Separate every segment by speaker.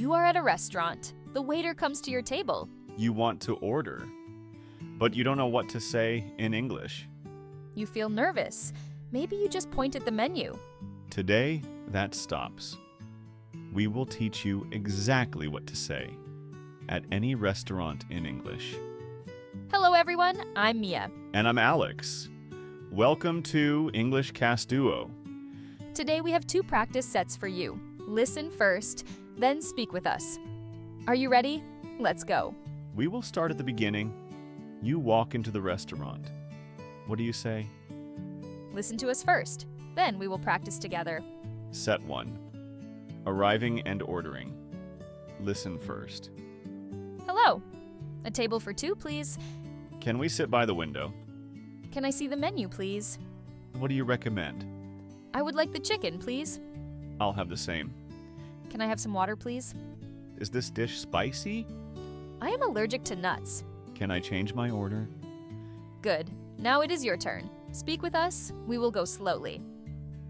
Speaker 1: You are at a restaurant. The waiter comes to your table.
Speaker 2: You want to order, but you don't know what to say in English.
Speaker 1: You feel nervous. Maybe you just point at the menu.
Speaker 2: Today, that stops. We will teach you exactly what to say at any restaurant in English.
Speaker 1: Hello everyone, I'm Mia.
Speaker 2: And I'm Alex. Welcome to English Cast Duo.
Speaker 1: Today we have 2 practice sets for you. Listen first, then speak with us. Are you ready? Let's go.
Speaker 2: We will start at the beginning. You walk into the restaurant. What do you say?
Speaker 1: Listen to us first, then we will practice together.
Speaker 2: Set 1. Arriving and ordering. Listen first.
Speaker 1: Hello. A table for 2, please.
Speaker 2: Can we sit by the window?
Speaker 1: Can I see the menu, please?
Speaker 2: What do you recommend?
Speaker 1: I would like the chicken, please.
Speaker 2: I'll have the same.
Speaker 1: Can I have some water, please?
Speaker 2: Is this dish spicy?
Speaker 1: I am allergic to nuts.
Speaker 2: Can I change my order?
Speaker 1: Good. Now it is your turn. Speak with us. We will go slowly.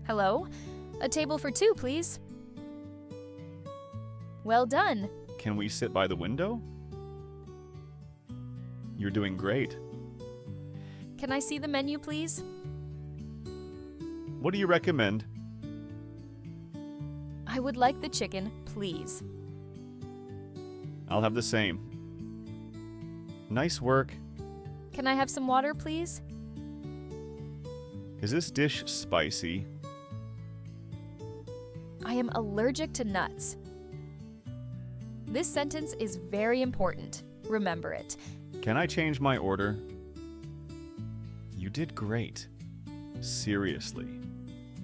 Speaker 1: Hello? A table for 2, please. Well done.
Speaker 2: Can we sit by the window? You're doing great.
Speaker 1: Can I see the menu, please?
Speaker 2: What do you recommend?
Speaker 1: I would like the chicken, please.
Speaker 2: I'll have the same. Nice work.
Speaker 1: Can I have some water, please?
Speaker 2: Is this dish spicy?
Speaker 1: I am allergic to nuts. This sentence is very important. Remember it.
Speaker 2: Can I change my order? You did great. Seriously.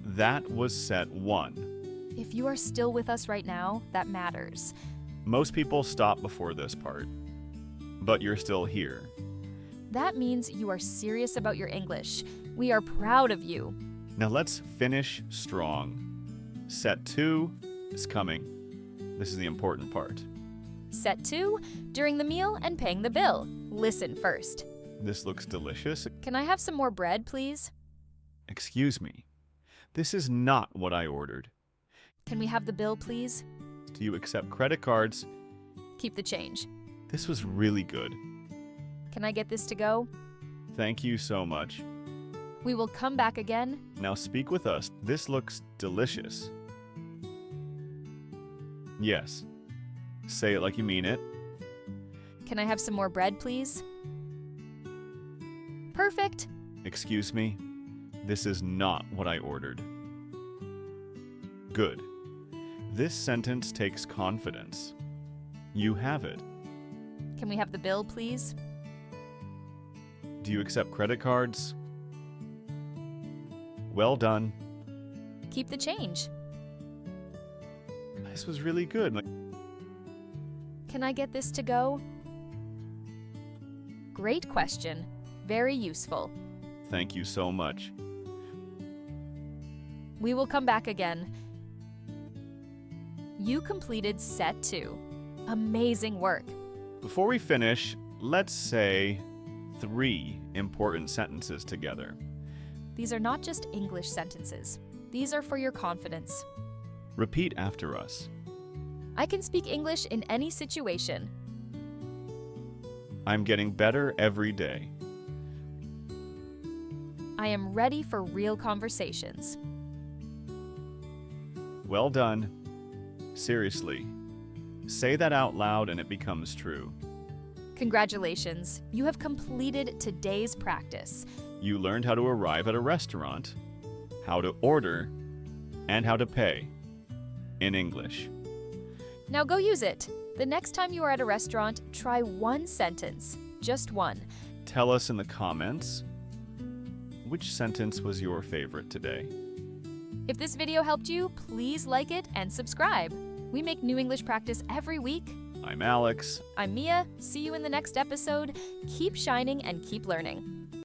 Speaker 2: That was set 1.
Speaker 1: If you are still with us right now, that matters.
Speaker 2: Most people stop before this part, but you're still here.
Speaker 1: That means you are serious about your English. We are proud of you.
Speaker 2: Now let's finish strong. Set 2 is coming. This is the important part.
Speaker 1: Set 2, during the meal and paying the bill. Listen first.
Speaker 2: This looks delicious.
Speaker 1: Can I have some more bread, please?
Speaker 2: Excuse me. This is not what I ordered.
Speaker 1: Can we have the bill, please?
Speaker 2: Do you accept credit cards?
Speaker 1: Keep the change.
Speaker 2: This was really good.
Speaker 1: Can I get this to go?
Speaker 2: Thank you so much.
Speaker 1: We will come back again.
Speaker 2: Now speak with us. This looks delicious. Yes. Say it like you mean it.
Speaker 1: Can I have some more bread, please? Perfect.
Speaker 2: Excuse me. This is not what I ordered. Good. This sentence takes confidence. You have it.
Speaker 1: Can we have the bill, please?
Speaker 2: Do you accept credit cards? Well done.
Speaker 1: Keep the change.
Speaker 2: This was really good.
Speaker 1: Can I get this to go? Great question. Very useful.
Speaker 2: Thank you so much.
Speaker 1: We will come back again. You completed set 2. Amazing work.
Speaker 2: Before we finish, let's say 3 important sentences together.
Speaker 1: These are not just English sentences. These are for your confidence.
Speaker 2: Repeat after us.
Speaker 1: I can speak English in any situation.
Speaker 2: I'm getting better every day.
Speaker 1: I am ready for real conversations.
Speaker 2: Well done. Seriously. Say that out loud and it becomes true.
Speaker 1: Congratulations, you have completed today's practice.
Speaker 2: You learned how to arrive at a restaurant, how to order, and how to pay in English.
Speaker 1: Now go use it. The next time you are at a restaurant, try 1 sentence, just 1.
Speaker 2: Tell us in the comments which sentence was your favorite today.
Speaker 1: If this video helped you, please like it and subscribe. We make new English practice every week.
Speaker 2: I'm Alex.
Speaker 1: I'm Mia. See you in the next episode. Keep shining and keep learning.